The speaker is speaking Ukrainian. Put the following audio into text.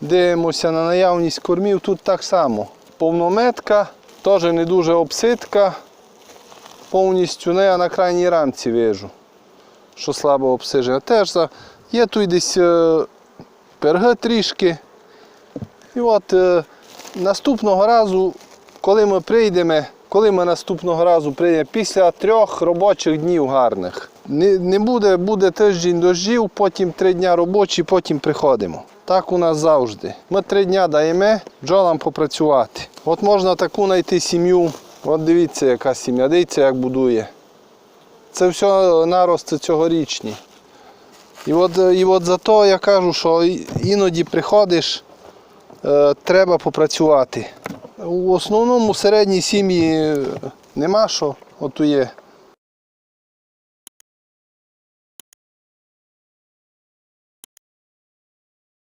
Дивимося на наявність кормів, тут так само. Повнометка, теж не дуже обсидка. Повністю не, я на крайній рамці вижу, що слабо обсиджена. Теж є тут десь перги трішки. І от наступного разу, коли ми прийдемо, після 3 робочих днів гарних. Не буде тиждень дощів, потім 3 дні робочі, потім приходимо. Так у нас завжди. Ми 3 дні даємо бджолам попрацювати. От можна таку знайти сім'ю. От дивіться, яка сім'я, дивіться, як будує. Це все нарости цьогорічні. І от за то я кажу, що іноді приходиш, треба попрацювати. У основному середні сім'ї нема що, от є.